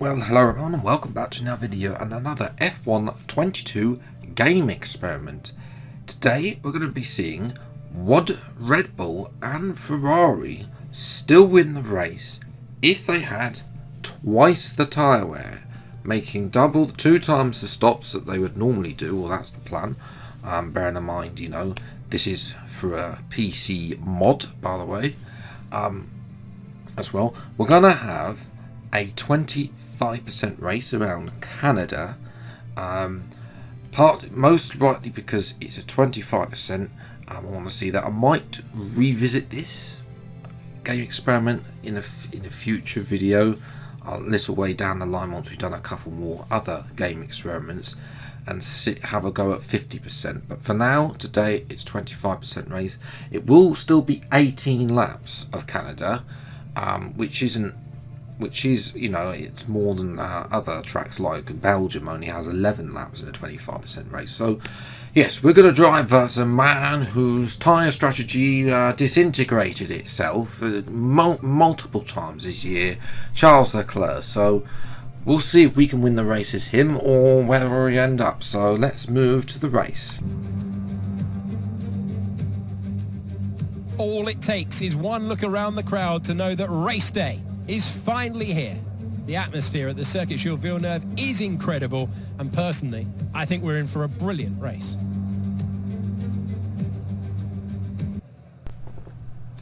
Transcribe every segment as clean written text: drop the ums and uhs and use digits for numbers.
Well, hello everyone and welcome back to another video and another F1 22 game experiment. Today we're going to be seeing would Red Bull and Ferrari still win the race if they had twice the tyre wear, making two times the stops that they would normally do. Well, that's the plan. Bearing in mind, you know, this is for a PC mod, by the way. As well, we're going to have a 25% race around Canada, most likely because it's a 25%. I want to see that. I might revisit this game experiment in a future video, a little way down the line once we've done a couple more other game experiments, and have a go at 50%. But for now, today it's 25% race. It will still be 18 laps of Canada, which is, you know, it's more than other tracks like Belgium only has 11 laps in a 25% race. So yes, we're going to drive as a man whose tyre strategy disintegrated itself multiple times this year, Charles Leclerc. So we'll see if we can win the race as him or where we end up. So let's move to the race. All it takes is one look around the crowd to know that race day is finally here. The atmosphere at the Circuit Jules Villeneuve is incredible, and personally, I think we're in for a brilliant race.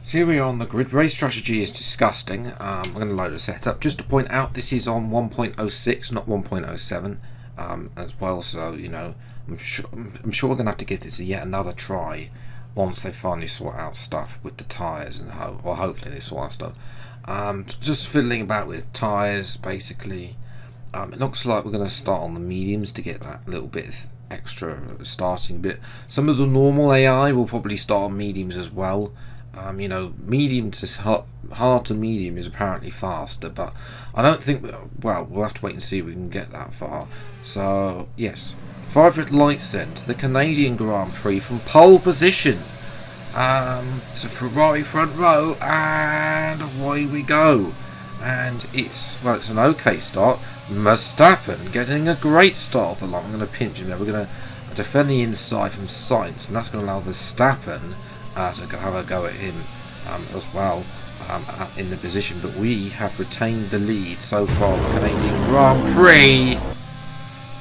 So here we are on the grid. Race strategy is disgusting. I'm going to load a setup. Just to point out, this is on 1.06, not 1.07 as well. So, you know, I'm sure we're going to have to give this yet another try once they finally sort out stuff with the tyres, and hopefully they sort out stuff. Just fiddling about with tyres basically. It looks like we're going to start on the mediums to get that little bit extra starting bit. Some of the normal AI will probably start on mediums as well. You know, medium to hard to medium is apparently faster, but I don't think well, we'll have to wait and see if we can get that far. So yes, 5 lights then to the Canadian Grand Prix from pole position. It's a Ferrari front row, and away we go. And it's an okay start. Verstappen getting a great start off the line. I'm going to pinch him there. We're going to defend the inside from Sainz, and that's going to allow Verstappen to have a go at him as well in the position. But we have retained the lead so far. The Canadian Grand Prix,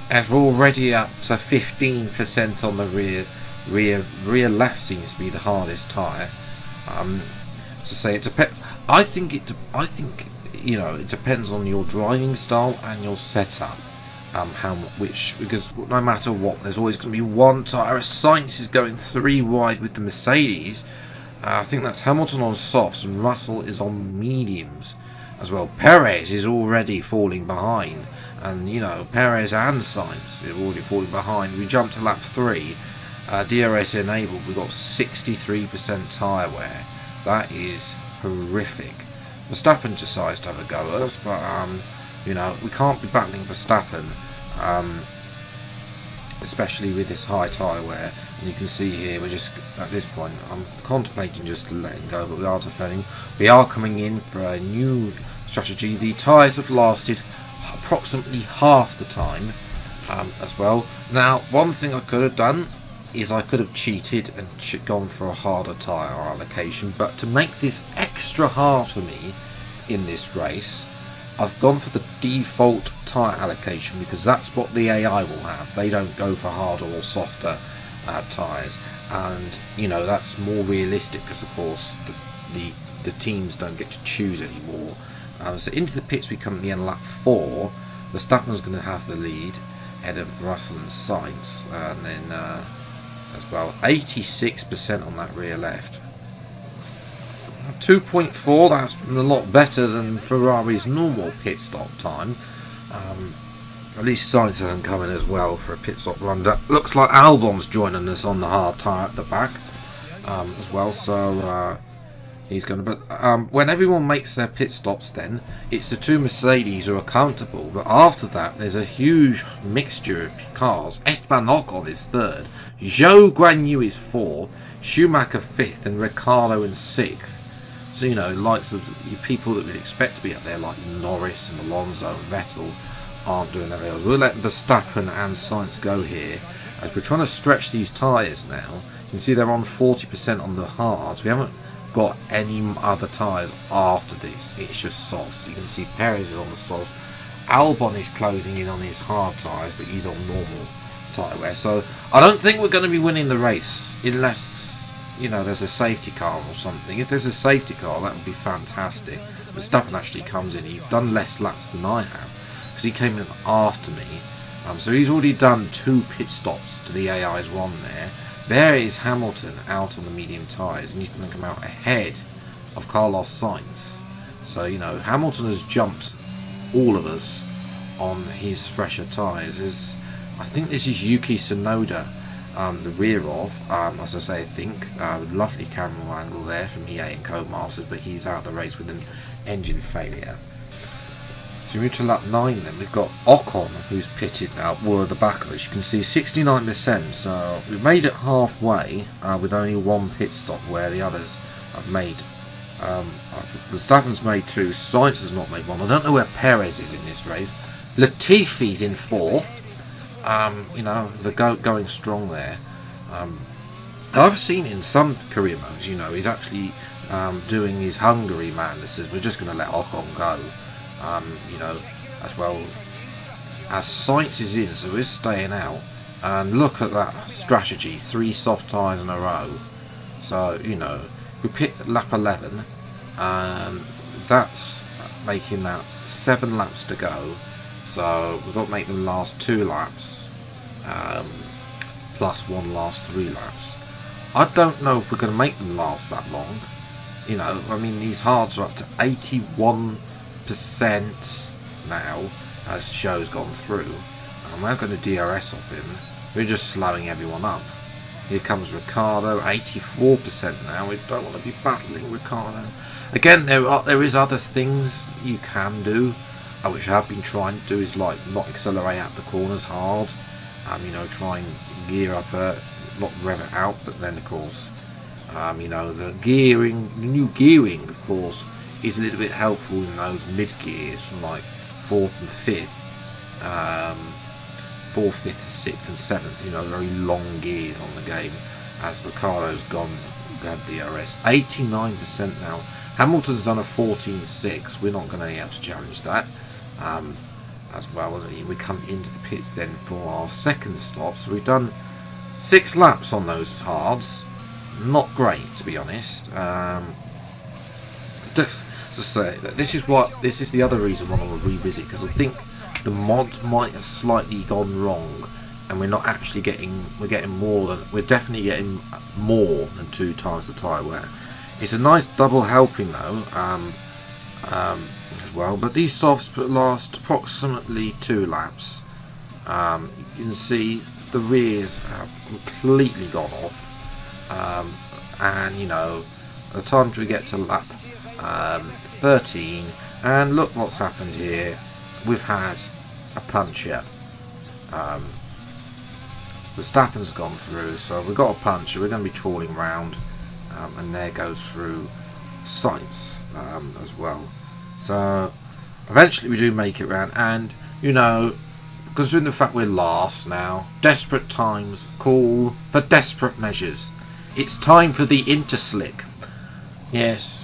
as we're already up to 15% on the rear left seems to be the hardest tyre. To say it depends. I think you know, it depends on your driving style and your setup. Because no matter what, there's always going to be one tyre. Sainz is going 3 wide with the Mercedes. I think that's Hamilton on softs and Russell is on mediums as well. Perez is already falling behind, and you know, Perez and Sainz are already falling behind. We jumped to lap 3. DRS enabled. We've got 63% tyre wear. That is horrific. Verstappen decides to have a go at us, but you know, we can't be battling Verstappen, especially with this high tyre wear. And you can see here, we're just at this point, I'm contemplating just letting go, but we are defending. We are coming in for a new strategy. The tyres have lasted approximately half the time as well. Now, one thing I could have done is I could have cheated and gone for a harder tyre allocation, but to make this extra hard for me in this race, I've gone for the default tyre allocation because that's what the AI will have. They don't go for harder or softer tyres, and you know, that's more realistic because of course the teams don't get to choose anymore. So into the pits we come at the end of lap 4. Verstappen's going to have the lead ahead of Russell and Sainz, and then as well 86% on that rear left. 2.4, that's a lot better than Ferrari's normal pit stop time. At least Sainz hasn't come in as well for a pit stop run. Looks like Albon's joining us on the hard tyre at the back as well, so he's going to. But when everyone makes their pit stops, then it's the 2 Mercedes who are accountable. But after that, there's a huge mixture of cars. Esteban Ocon is 3rd, Zhou Guanyu is 4th, Schumacher 5th, and Ricciardo in 6th. So, you know, likes of the people that we'd expect to be up there, like Norris and Alonso and Vettel, aren't doing that well. We'll let Verstappen and Sainz go here, as we're trying to stretch these tyres now. You can see they're on 40% on the hards. We haven't got any other tyres after this. It's just softs. You can see Perez is on the softs. Albon is closing in on his hard tyres, but he's on normal tyre wear. So I don't think we're going to be winning the race unless, you know, there's a safety car or something. If there's a safety car, that would be fantastic. Verstappen actually comes in. He's done less laps than I have, because he came in after me. So he's already done 2 pit stops to the AI's 1 there. There is Hamilton out on the medium tyres, and he's going to come out ahead of Carlos Sainz. So, you know, Hamilton has jumped all of us on his fresher tyres. I think this is Yuki Tsunoda, the rear of, as I say, I think. Lovely camera angle there from EA and Codemasters, but he's out of the race with an engine failure. So we move to lap 9 then. We've got Ocon, who's pitted now, well, at the back of us. You can see 69%, so we've made it halfway with only 1 pit stop, where the others have made. Verstappen's made 2, Sainz has not made 1. I don't know where Perez is in this race. Latifi's in 4th. You know, the going strong there. I've seen in some career modes, you know, he's actually doing his Hungary madnesses. We're just going to let Ocon go. You know, as well as Sainz is in, so we're staying out. And look at that strategy, 3 soft tyres in a row. So, you know, we picked lap 11, and that's making that 7 laps to go. So we've got to make them last 2 laps, plus 1 last 3 laps. I don't know if we're going to make them last that long. You know, I mean, these hards are up to 81% now, as the show's gone through. I'm now going to DRS off him. We're just slowing everyone up. Here comes Ricciardo, 84% now. We don't want to be battling Ricciardo. Again, there is other things you can do, which I have been trying to do, is like not accelerate out the corners hard. You know, try and gear up, not rev it out, but then of course, you know, the new gearing, of course, is a little bit helpful in those mid gears from like 4th and 5th, 4th, 5th, 6th and 7th, you know, very long gears on the game, as Ricciardo's gone DRS. 89% now. Hamilton's done a 14.6. We're not going to be able to challenge that. As well as we come into the pits then for our second stop. So we've done 6 laps on those hards. Not great, to be honest. To say that this is the other reason why I want to revisit, because I think the mod might have slightly gone wrong, and we're not actually we're definitely getting more than 2 times the tyre wear. It's a nice double helping though, as well, but these softs last approximately 2 laps. You can see the rears have completely gone off, and you know, the time to get to lap 13, and look what's happened here. We've had a puncture. Verstappen's gone through, so we've got a puncture. We're going to be trawling round, and there goes through Sainz as well. So eventually we do make it round, and you know, considering the fact we're last now, desperate times call for desperate measures. It's time for the interslick. Yes,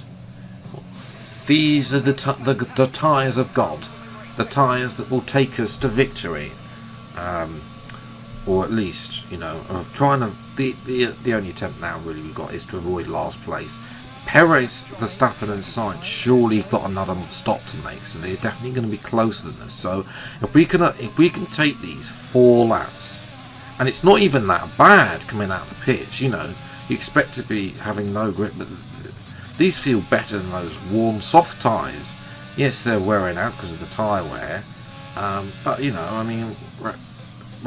these are the tyres of God, the tyres that will take us to victory, or at least, you know, trying to. The only attempt now really we've got is to avoid last place. Perez, Verstappen and Sainz surely got another stop to make, so they're definitely going to be closer than us. So if we can take these 4 laps, and it's not even that bad coming out of the pitch, you know, you expect to be having no grip, but these feel better than those worn soft tyres. Yes, they're wearing out because of the tyre wear, but you know, I mean, we're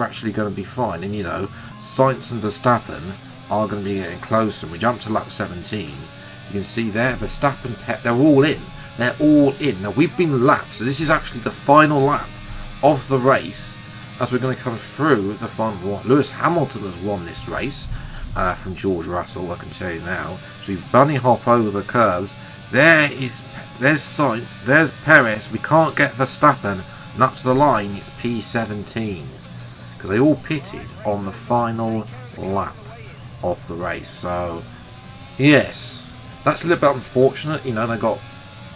actually going to be fine. And you know, Sainz and Verstappen are going to be getting closer. And we jump to lap 17. You can see there, Verstappen, they're all in. They're all in. Now we've been lapped, so this is actually the final lap of the race, as we're going to come through the final one. Lewis Hamilton has won this race from George Russell, I can tell you now. So we bunny hop over the curves, there's Sainz, there's Perez. We can't get Verstappen, and up to the line it's P17 because they all pitted on the final lap of the race. So yes, that's a little bit unfortunate. You know,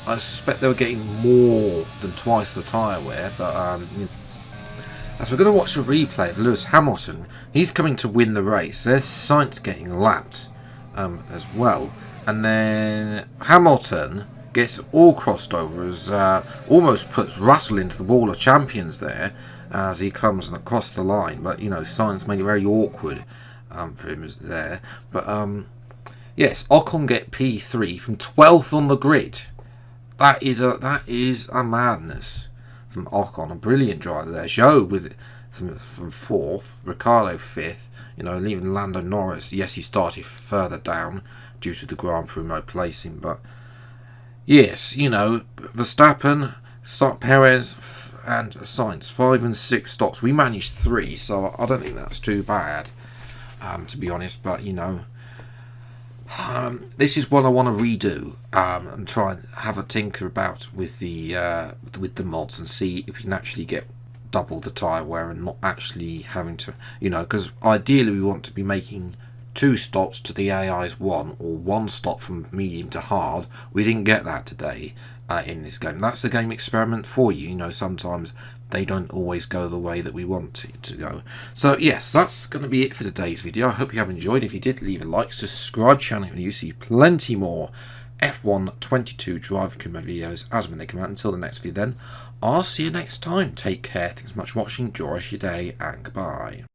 I suspect they were getting more than twice the tyre wear, but as we're going to watch the replay of Lewis Hamilton, he's coming to win the race. There's Sainz getting lapped as well. And then Hamilton gets all crossed over as almost puts Russell into the wall of champions there as he comes across the line. But, you know, Sainz made it very awkward for him there. But, yes, Ocon get P3 from 12th on the grid. That is a madness from Ocon, a brilliant driver there. Zhou from 4th, Ricciardo 5th, you know, leaving Lando Norris. Yes, he started further down due to the Grand Prix mode placing, but yes, you know, Verstappen, Perez and Sainz, 5 and 6 stops. We managed 3, so I don't think that's too bad, to be honest, but you know, this is what I want to redo and try and have a tinker about with the mods and see if we can actually get double the tyre wear and not actually having to, you know, because ideally we want to be making 2 stops to the AI's 1 or 1 stop from medium to hard. We didn't get that today in this game. That's the game experiment for you. You know, sometimes they don't always go the way that we want it to go. So yes, that's going to be it for today's video. I hope you have enjoyed. If you did, leave a like, subscribe channel, and you see plenty more F1 22 driver mode videos as when they come out. Until the next video then, I'll see you next time. Take care, thanks so much for watching, enjoy your day, and goodbye.